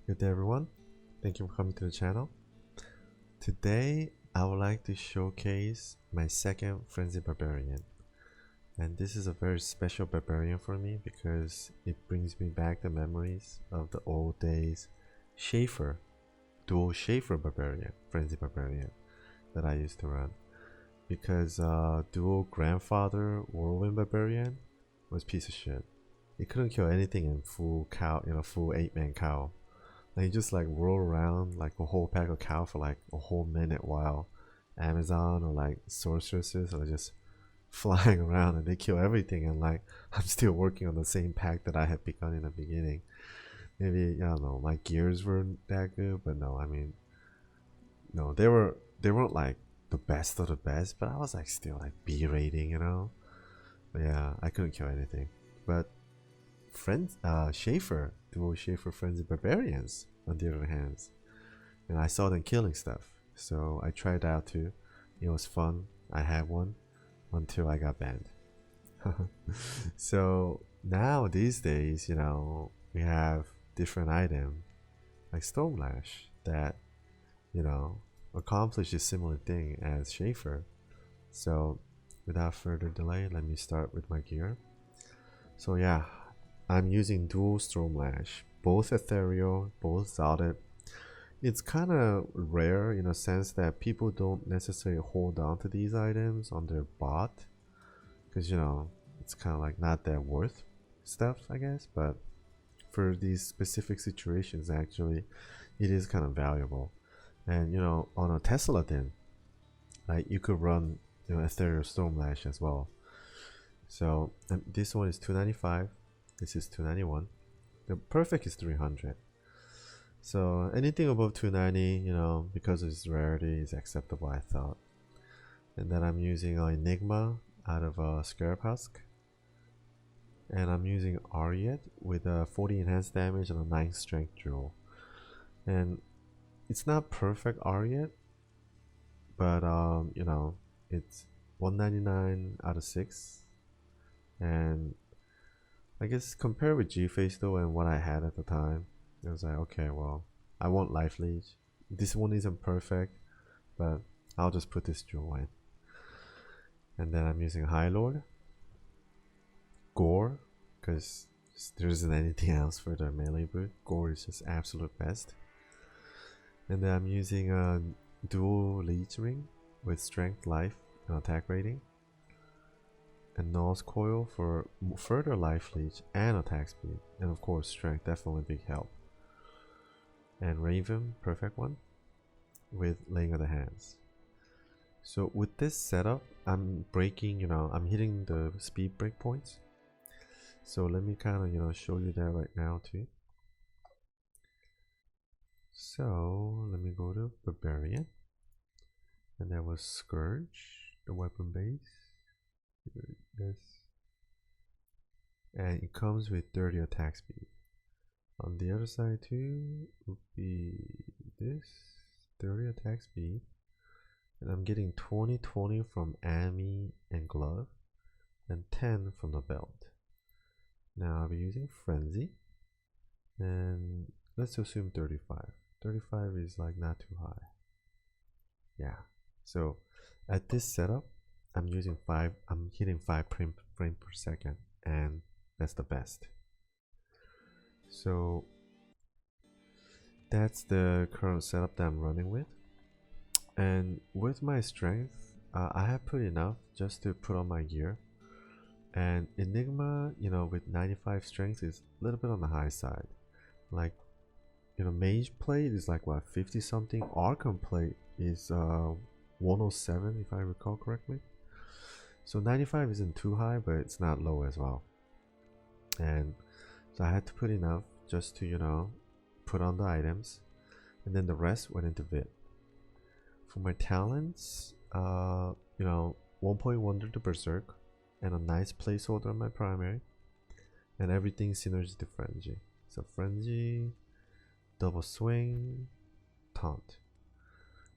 Good day everyone, thank you for coming to the channel. Today I would like to showcase my second Frenzy Barbarian, and this is a very special barbarian for me because it brings me back the memories of the old days Schaffer, Dual Schaffer Barbarian, Frenzy Barbarian that I used to run, because Dual Grandfather Whirlwind Barbarian was a piece of shit. It couldn't kill anything in full cow, full 8-man cow. And you just like roll around like a whole pack of cow for like a whole minute while Amazon or like sorceresses are just flying around and they kill everything, and like I'm still working on the same pack that I had begun in the beginning. Maybe I don't know, my gears weren't that good, but no, I mean no, they weren't like the best of the best, but I was like still like B rating. But yeah, I couldn't kill anything. But friends Schaffer, Dual Schaffer Frenzy Barbarians on the other hand, and I saw them killing stuff, so I tried out too. It was fun. I had one until I got banned. So now these days, we have different items like Stormlash that, you know, accomplish a similar thing as Schaffer. So without further delay, let me start with my gear. So yeah, I'm using dual Stormlash, both ethereal, both solid. It's kind of rare in a sense that people don't necessarily hold on to these items on their bot, because it's kind of like not that worth stuff, I guess. But for these specific situations, actually it is kind of valuable. And on a Tesla then, like, you could run ethereal Stormlash as well. So this one is 295, this is 291. The perfect is 300. So anything above 290, because of its rarity, is acceptable, I thought. And then I'm using Enigma out of Scarab Husk. And I'm using Ariet with a 40 enhanced damage and a 9 strength drill. And it's not perfect Ariet, but it's 199 out of 6. And I guess compared with G-Face though and what I had at the time, it was like, okay, well, I want Life Leech. This one isn't perfect, but I'll just put this jewel in. And then I'm using High Lord, Gore, because there isn't anything else for the melee boot. Gore is just absolute best. And then I'm using a dual Leech Ring with Strength, Life, and Attack rating. And Null's Coil for further Life Leech and attack speed. And of course Strength, definitely big help. And Raven, perfect one, with Laying of the Hands. So with this setup, I'm breaking, I'm hitting the speed breakpoints. So let me kind of, show you that right now too. So let me go to Barbarian. And that was Scourge, the weapon base. This. And it comes with 30 attack speed. On the other side too would be this, 30 attack speed. And I'm getting 20 from Ami and Glove, and 10 from the belt. Now I'll be using Frenzy, and let's assume 35. 35 is like not too high. Yeah. So at this setup, I'm hitting 5 frame per second, and that's the best. So that's the current setup that I'm running with. And with my strength, I have put enough just to put on my gear. And Enigma, with 95 strength is a little bit on the high side. Like, Mage plate is like what, 50 something. Archon plate is 107 if I recall correctly. So 95 isn't too high, but it's not low as well. And so I had to put enough just to put on the items, and then the rest went into Vit. For my talents, 1.1 to Berserk, and a nice placeholder on my primary, and everything synergy to Frenzy. So Frenzy, double swing, taunt,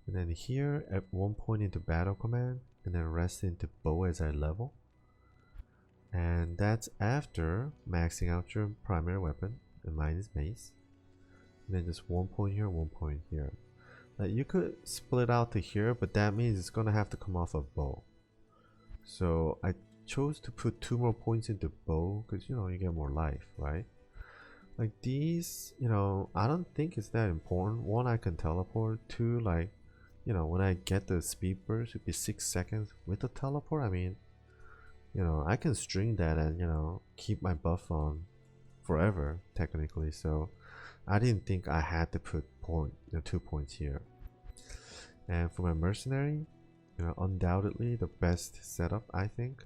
and then here at one point into battle command, and then rest into bow as I level. And that's after maxing out your primary weapon, and mine is mace. and then just 1 point here, 1 point here. Like you could split out to here, but that means it's gonna have to come off a bow. So I chose to put 2 more points into bow because you know you get more life, right? Like these, you know, I don't think it's that important. One, I can teleport. Two, like, you know, when I get the speed burst, it'd be 6 seconds with the teleport. I mean, you know, I can string that and, you know, keep my buff on forever, technically. So I didn't think I had to put 2 points here. And for my Mercenary, you know, undoubtedly the best setup, I think.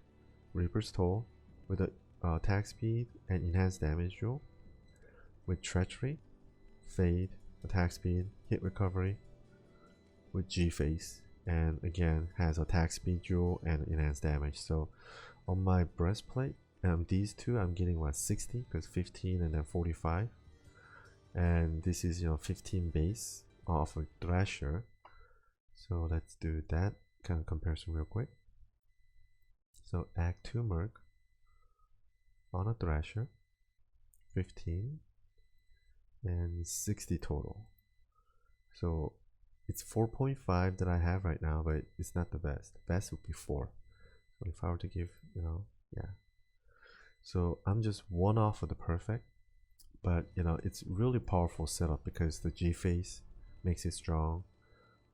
Reaper's Toll with the attack speed and enhanced damage roll. With Treachery, Fade, attack speed, hit recovery. With G-Face, and again has attack speed dual and enhanced damage. So on my breastplate, these two I'm getting what, 60 because 15 and then 45, and this is, you know, 15 base off a Thrasher. So let's do that kind of comparison real quick. So Act 2 Merc on a Thrasher, 15 and 60 total. So it's 4.5 that I have right now, but it's not the best. The best would be 4. So if I were to give, you know, yeah. So I'm just 1 off of the perfect, but you know, it's really powerful setup because the G-Face makes it strong,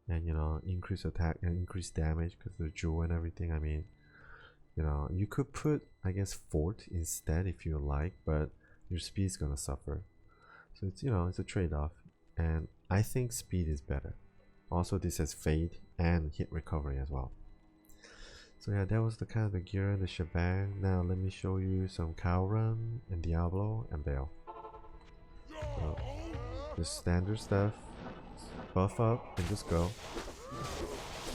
and you know, increase attack and increase damage because the jewel and everything. I mean, you know, you could put, I guess, Fort instead if you like, but your speed's gonna suffer. So it's, you know, it's a trade-off, and I think speed is better. Also, this has Fade and hit recovery as well. So yeah, that was the kind of the gear and the shebang. Now let me show you some Cow Run and Diablo and Bale. So, just standard stuff. Buff up and just go.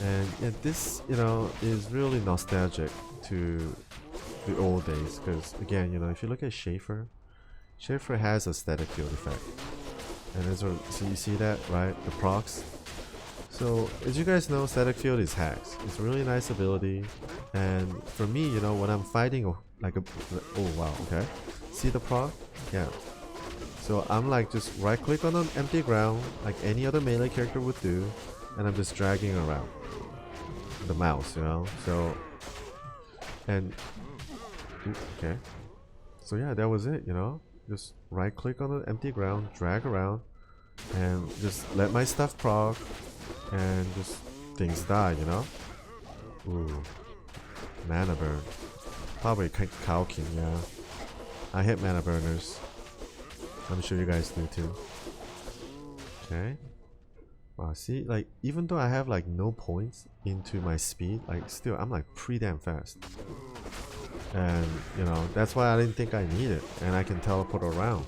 And yeah, this, you know, is really nostalgic to the old days because again, you know, if you look at Schaffer has a static field effect. And there's a, so you see that, right? The procs. So as you guys know, static field is hacks. It's a really nice ability, and for me, you know, when I'm fighting like a, oh wow, okay, see the proc? Yeah. So I'm like just right click on an empty ground like any other melee character would do, and I'm just dragging around the mouse, you know. So and okay, so yeah, that was it, you know. Just right click on an empty ground, drag around, and just let my stuff proc, and just things die, you know. Ooh, mana burn. Probably Cow King, yeah. I hit mana burners. I'm sure you guys do too. Okay. Wow, see, like even though I have like no points into my speed, like still I'm like pretty damn fast. And you know, that's why I didn't think I need it, and I can teleport around.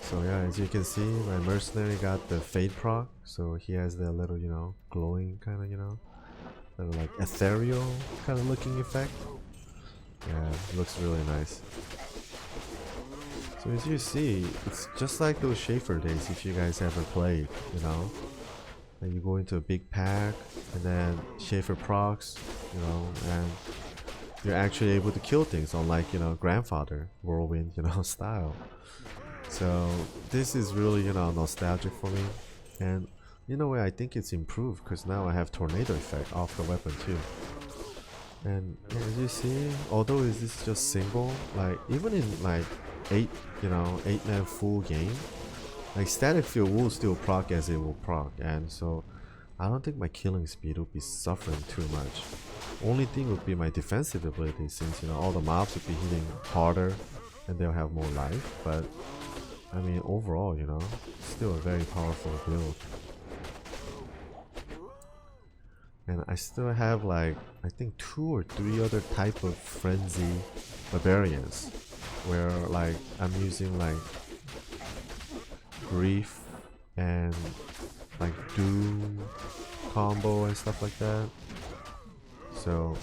So yeah, as you can see, my Mercenary got the Fade proc, so he has the little, you know, glowing kind of, you know, little like ethereal kind of looking effect. Yeah, it looks really nice. So as you see, it's just like those Schaffer days if you guys ever played, you know. Like you go into a big pack, and then Schaffer procs, you know, and you're actually able to kill things unlike, you know, Grandfather, Whirlwind, you know, style. So this is really, you know, nostalgic for me, and in a way I think it's improved because now I have tornado effect off the weapon too. And as you see, although this is just single, like even in like 8-man full game, like static field will still proc as it will proc, and so I don't think my killing speed will be suffering too much. Only thing would be my defensive ability, since, you know, all the mobs would be hitting harder and they'll have more life, but I mean overall, you know, still a very powerful build. And I still have like, I think 2 or 3 other type of Frenzy Barbarians, where like I'm using like Grief and like Doom combo and stuff like that. So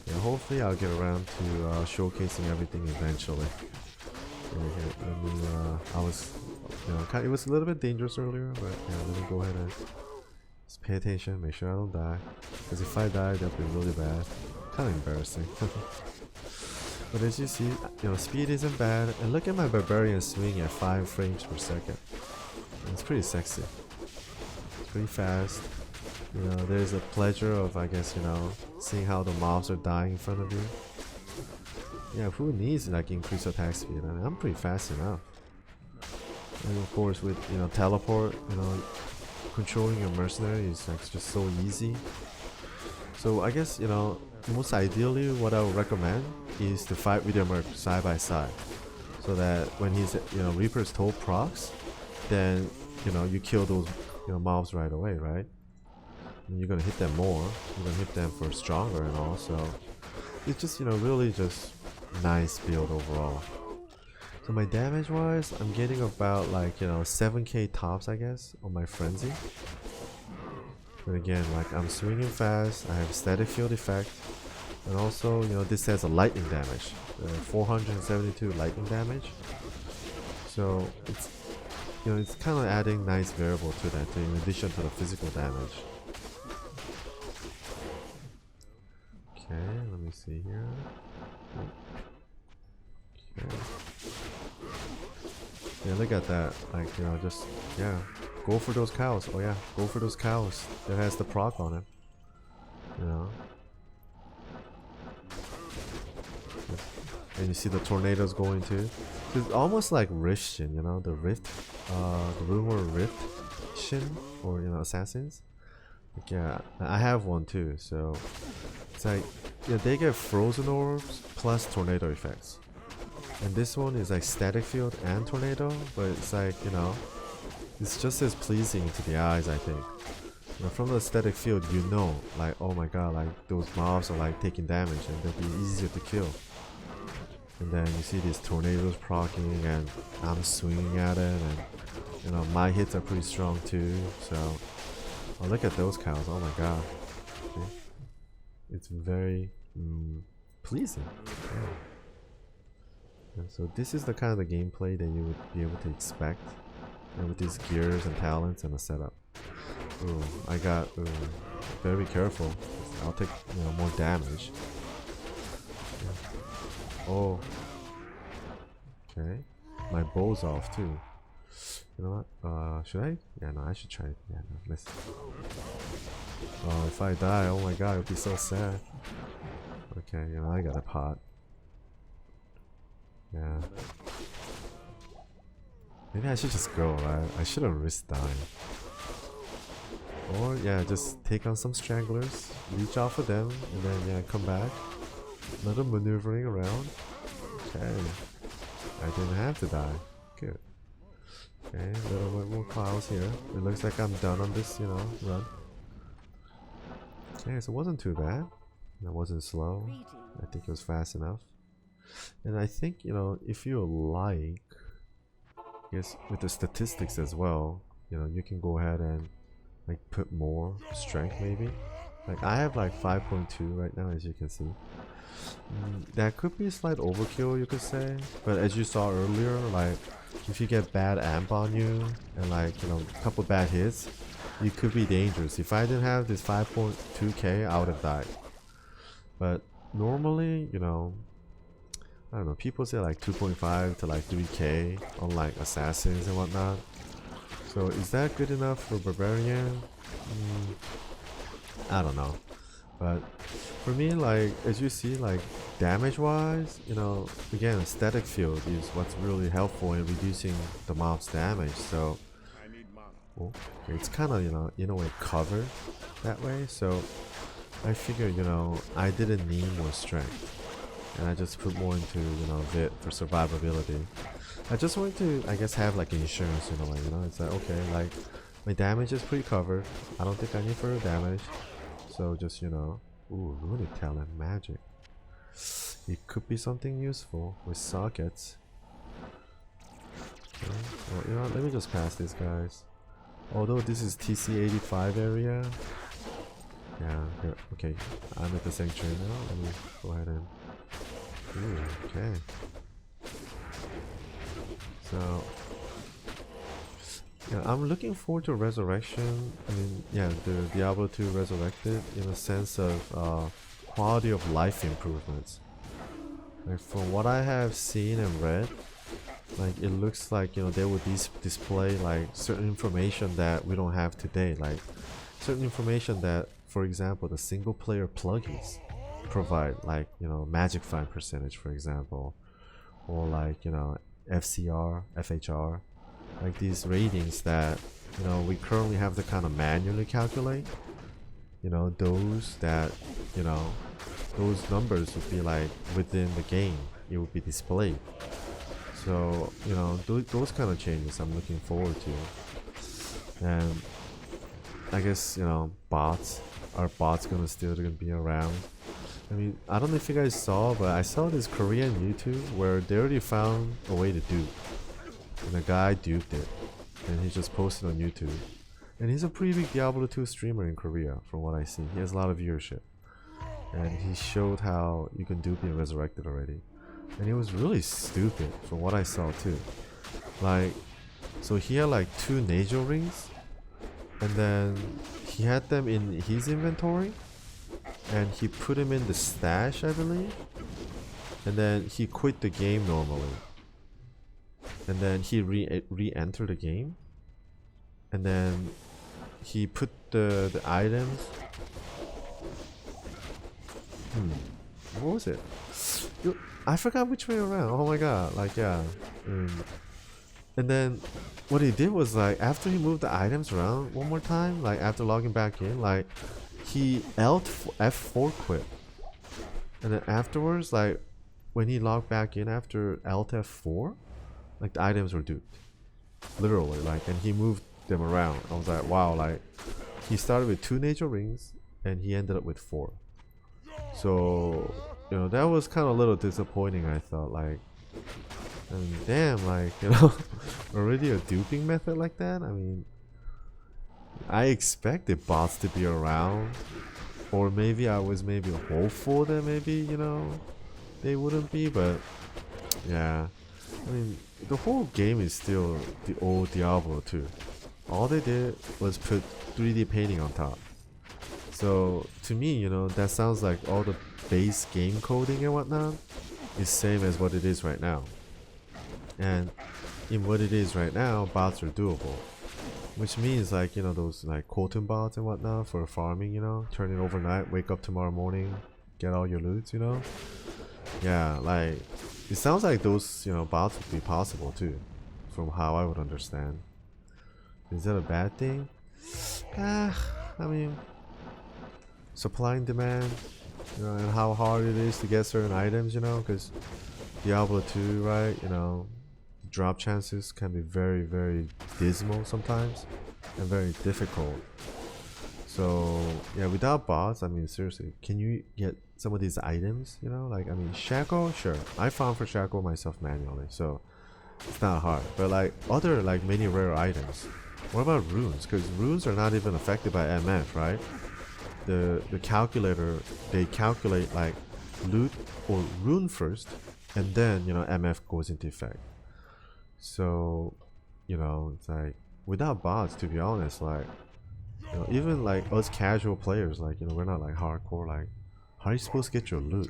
yeah, hopefully I'll get around to showcasing everything eventually. I was, you know, it was a little bit dangerous earlier, but yeah, let me go ahead and just pay attention, make sure I don't die, because if I die that'll be really bad, kind of embarrassing. But as you see, speed isn't bad, and look at my Barbarian swing at 5 frames per second. It's pretty sexy. It's pretty fast. There's a pleasure of, I guess, seeing how the mobs are dying in front of you. Yeah, who needs like increased attack speed? I mean, I'm pretty fast enough. And of course, with teleport, controlling your mercenary is like just so easy. So I guess most ideally, what I would recommend is to fight with your merc side by side, so that when his Reaper's Toll procs, then you kill those mobs right away, right? And you're gonna hit them more. You're gonna hit them for stronger and all. So it's just really just nice build overall. So my damage wise, I'm getting about like 7k tops, I guess, on my frenzy. But again, like I'm swinging fast. I have static field effect, and also this has a lightning damage, 472 lightning damage. So it's kind of adding nice variable to that, in addition to the physical damage. Okay, let me see here. Okay. Yeah, look at that. Like, just, yeah, go for those cows. Oh yeah, go for those cows. That has the proc on it. And you see the tornadoes going too. It's almost like Rift Shin, the Rift, the rumor Rift Shin, or assassins. Like, yeah, I have one too. So it's like, yeah, they get frozen orbs plus tornado effects. And this one is like static field and tornado, but it's like, it's just as pleasing to the eyes, I think. From the static field, like, oh my god, like those mobs are like taking damage and they'll be easier to kill. And then you see these tornadoes proccing, and I'm swinging at it, and my hits are pretty strong too. So, oh, look at those cows! Oh my god, okay. It's very pleasing. Yeah. And so this is the kind of the gameplay that you would be able to expect, and with these gears and talents and the setup. Ooh, I got very careful. I'll take more damage. Yeah. Oh, okay. My bow's off too. You know what? Should I? Yeah, no, I should try it. Yeah, no, let's. Oh, if I die, oh my god, it would be so sad. Okay, I got a pot. Yeah. Maybe I should just go, right? I shouldn't risk dying. Or, yeah, just take on some stranglers, leech off of them, and then, yeah, come back. Another maneuvering around. Okay. I didn't have to die. Good. Okay, a little bit more clouds here. It looks like I'm done on this, run. Okay, so it wasn't too bad. It wasn't slow. I think it was fast enough. And I think, if you like, I guess with the statistics as well, you can go ahead and like put more strength maybe. Like I have like 5.2 right now, as you can see. That could be a slight overkill, you could say. But as you saw earlier, like if you get bad amp on you and like, a couple bad hits, you could be dangerous. If I didn't have this 5.2k, I would have died. But normally, I don't know, people say like 2.5 to like 3k on like assassins and whatnot. So is that good enough for Barbarian? I don't know. But for me, like, as you see, like damage wise, again, static field is what's really helpful in reducing the mob's damage. So it's kind of, in a way covered that way. So I figure, I didn't need more strength. And I just put more into, Vit for survivability. I just want to, I guess, have like insurance in a way, it's like, okay, like my damage is pretty covered. I don't think I need further damage. So just, ooh, runic talent, magic. It could be something useful with sockets. Okay. Well, let me just pass these guys. Although this is TC85 area. Yeah, here, okay, I'm at the sanctuary now. Let me go ahead and... Ooh, okay. So... yeah, I'm looking forward to Resurrection. I mean, yeah, the Diablo 2 Resurrected in a sense of quality of life improvements. Like from what I have seen and read, like it looks like they would display like certain information that we don't have today, like certain information that, for example, the single player plugins provide, like magic find percentage, for example, or like FCR, FHR, like these ratings that we currently have to kind of manually calculate. Those that those numbers would be like within the game, it would be displayed. So those kind of changes I'm looking forward to. And I guess bots, are bots gonna be around? I mean, I don't know if you guys saw, but I saw this Korean YouTube where they already found a way to dupe, and the guy duped it, and he just posted on YouTube. And he's a pretty big Diablo 2 streamer in Korea, from what I see. He has a lot of viewership, and he showed how you can dupe in Resurrected already, and it was really stupid from what I saw too. Like, so he had like 2 Najo rings, and then he had them in his inventory, and he put him in the stash, I believe, and then he quit the game normally, and then he re-entered the game, and then he put the items. What was it? I forgot which way around. Oh my god, like, yeah. And then what he did was, like, after he moved the items around one more time, like after logging back in, like he F4 quit, and then afterwards, like when he logged back in after Alt F4, like the items were duped, literally, like, and he moved them around. I was like, wow, like he started with 2 nature rings and he ended up with 4. So that was kind of a little disappointing, I thought. Like, and damn, like already a duping method like that. I mean, I expected bots to be around, or maybe I was hopeful that maybe they wouldn't be, but yeah, I mean, the whole game is still the old Diablo 2. All they did was put 3D painting on top. So to me, that sounds like all the base game coding and whatnot is same as what it is right now. And in what it is right now, bots are doable, which means like those like Colton bots and whatnot for farming, turn it overnight, wake up tomorrow morning, get all your loot, yeah, like it sounds like those bots would be possible too, from how I would understand. Is that a bad thing? I mean, supply and demand, and how hard it is to get certain items, because Diablo 2, right, drop chances can be very, very dismal sometimes, and very difficult. So yeah, without bots, I mean, seriously, can you get some of these items, like, I mean, Shackle, sure, I found for Shackle myself manually, so it's not hard. But like other, like, many rare items, what about runes? Because runes are not even affected by MF, right? The calculator, they calculate like loot or rune first, and then MF goes into effect. So it's like, without bots, to be honest, like even like us casual players, like we're not like hardcore, like how are you supposed to get your loot,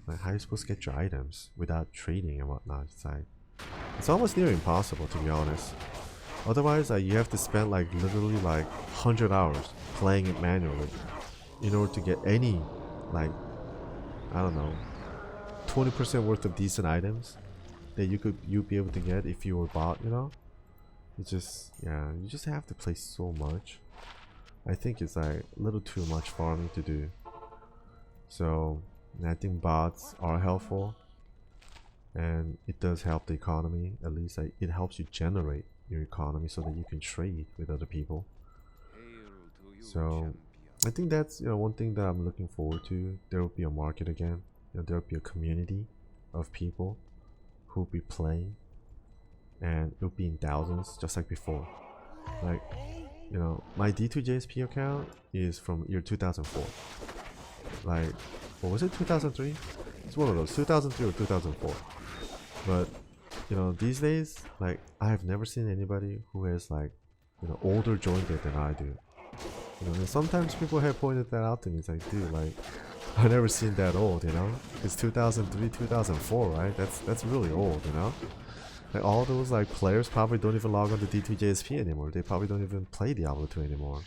like how are you supposed to get your items without trading and whatnot? It's like, it's almost near impossible, to be honest. Otherwise, like, you have to spend like literally like 100 hours playing it manually in order to get any, like, I don't know, 20% worth of decent items that you'd be able to get if you were bot. It's just, yeah, you just have to play so much. I think it's like a little too much farming to do. So I think bots are helpful, and it does help the economy. At least like, it helps you generate your economy so that you can trade with other people. So I think that's one thing that I'm looking forward to. There will be a market again. There will be a community of people who will be playing, and it will be in thousands, just like before. Like, my D2JSP account is from year 2004. Like, what was it, 2003? It's one of those, 2003 or 2004. But these days, like, I have never seen anybody who has like older joined it than I do. And sometimes people have pointed that out to me. It's like, dude, like, I've never seen that old, you know? It's 2003, 2004, right? That's really old, you know? Like all those like players probably don't even log on to D2JSP anymore. They probably don't even play Diablo 2 anymore.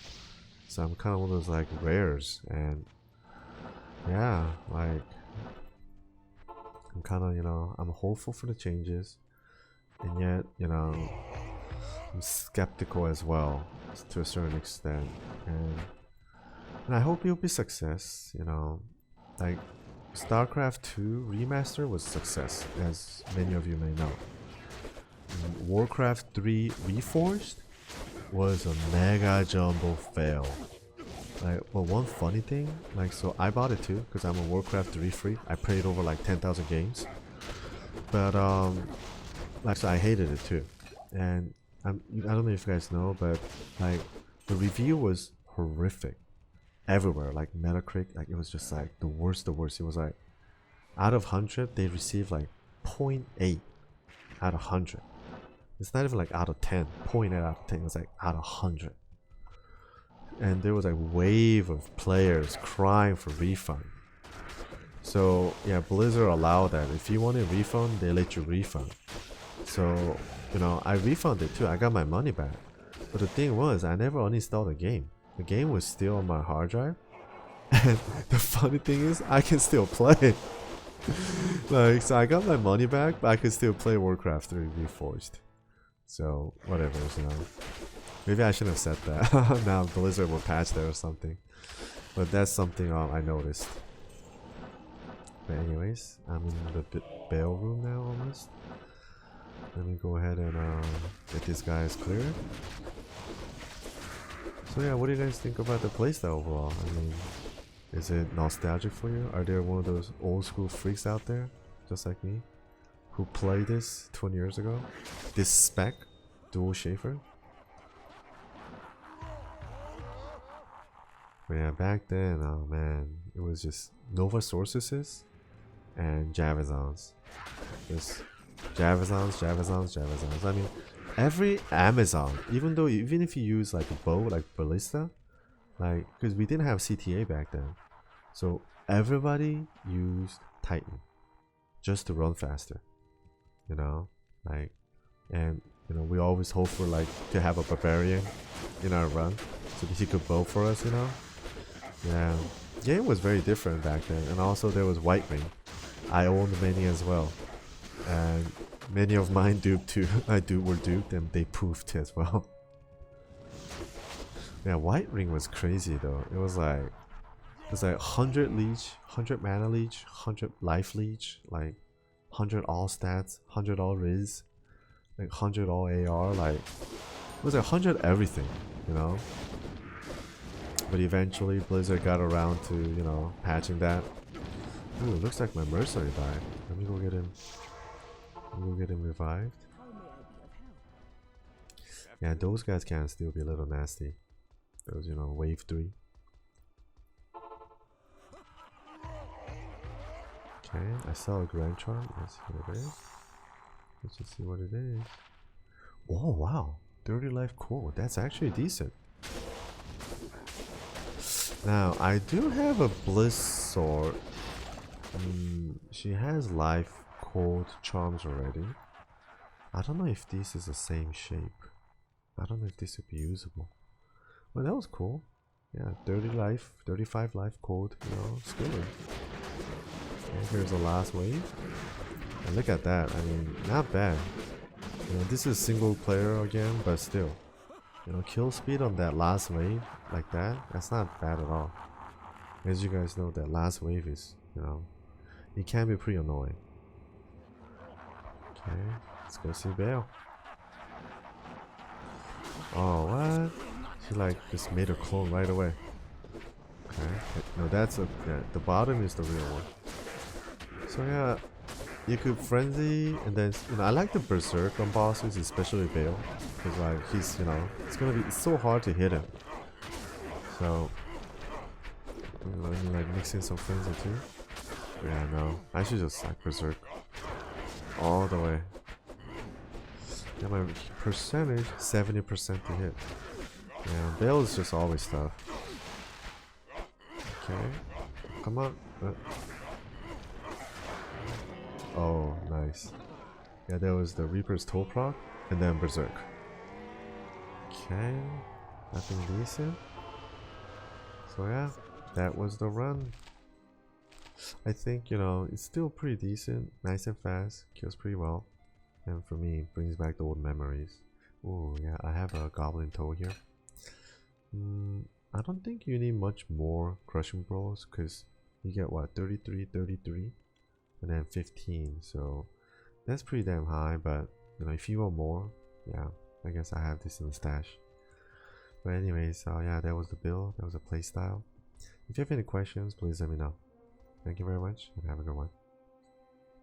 So I'm kind of one of those like rares, and yeah, like I'm kind of, you know, I'm hopeful for the changes, and yet, you know, I'm skeptical as well to a certain extent, and I hope it'll be success. You know, like StarCraft 2 remaster was success, as many of you may know. Warcraft 3 Reforged was a mega jumbo fail. Like, well, one funny thing, like, so I bought it too because I'm a Warcraft 3 freak. I played over like 10,000 games, but like, so I hated it too. And I don't know if you guys know, but like the review was horrific everywhere. Like Metacritic, like it was just like the worst. It was like out of 100, they received like 0.8 out of 100. It's not even like out of 10, 0.8 out of 10. It was like out of 100. And there was a wave of players crying for refund. So yeah, Blizzard allowed that. If you want a refund, they let you refund. So, you know, I refunded too. I got my money back. But the thing was, I never uninstalled the game. The game was still on my hard drive. And the funny thing is, I can still play it. Like, so I got my money back, but I can still play Warcraft 3 Reforged. So, whatever, you know. Maybe I shouldn't have said that. Now Blizzard will patch there or something. But that's something I noticed. But anyways, I'm in the bail room now almost. Let me go ahead and get these guys cleared. So yeah, what do you guys think about the playstyle overall? I mean, is it nostalgic for you? Are there one of those old school freaks out there, just like me, who played this 20 years ago? This spec, Dual Schaffer? But yeah, back then, oh man, it was just Nova Sorceresses and Javazons. Just Javazons. I mean, every Amazon, even if you use like a bow, like Ballista, like, because we didn't have CTA back then, so everybody used Titan just to run faster, you know, like, and you know, we always hope for like to have a Barbarian in our run so that he could bow for us, you know. Yeah, game was very different back then, and also there was White Ring. I owned many as well, and many of mine duped too. were duped, and they poofed as well. Yeah, White Ring was crazy though. It was like 100 leech, 100 mana leech, 100 life leech, like 100 all stats, 100 all riz, like 100 all AR. Like it was like 100 everything, you know. But eventually Blizzard got around to, you know, patching that. Ooh, it looks like my Mercenary died. Let me go get him. Revived. Yeah, those guys can still be a little nasty. Those, you know, wave 3. Okay, I saw a Grand Charm. Let's see what it is. Let's just see what it is. Oh wow, 30 life core. That's actually decent. Now, I do have a Bliss Sword. She has life cold charms already. I don't know if this is the same shape. I don't know if this would be usable. Well, that was cool. Yeah, 30 life, 35 life cold, you know, skiller. Okay, here's the last wave. And look at that. I mean, not bad. You know, this is single player again, but still. You know, kill speed on that last wave like that, that's not bad at all. As you guys know, that last wave is, you know, it can be pretty annoying. Okay, let's go see Bale. Oh, what? She like just made a clone right away. Okay, no, that's a, yeah, the bottom is the real one. So yeah, you could frenzy, and then, you know, I like the berserk on bosses, especially Bale, because like he's, you know, it's so hard to hit him. So let me like mix in some frenzy too. Yeah, no, I should just like berserk all the way. Yeah, my percentage 70% to hit. Yeah, Bale is just always tough. Okay. come on. Oh, nice. Yeah, there was the Reaper's Toe proc, and then Berserk. Okay, nothing decent. So yeah, that was the run. I think, you know, it's still pretty decent, nice and fast, kills pretty well. And for me, it brings back the old memories. Oh yeah, I have a Goblin Toe here. I don't think you need much more Crushing Blows, because you get what, 33, 33, and then 15, so that's pretty damn high. But you know, if you want more, yeah, I guess I have this in the stash. But anyways, so yeah, that was the build, that was a playstyle. If you have any questions, please let me know. Thank you very much, and have a good one.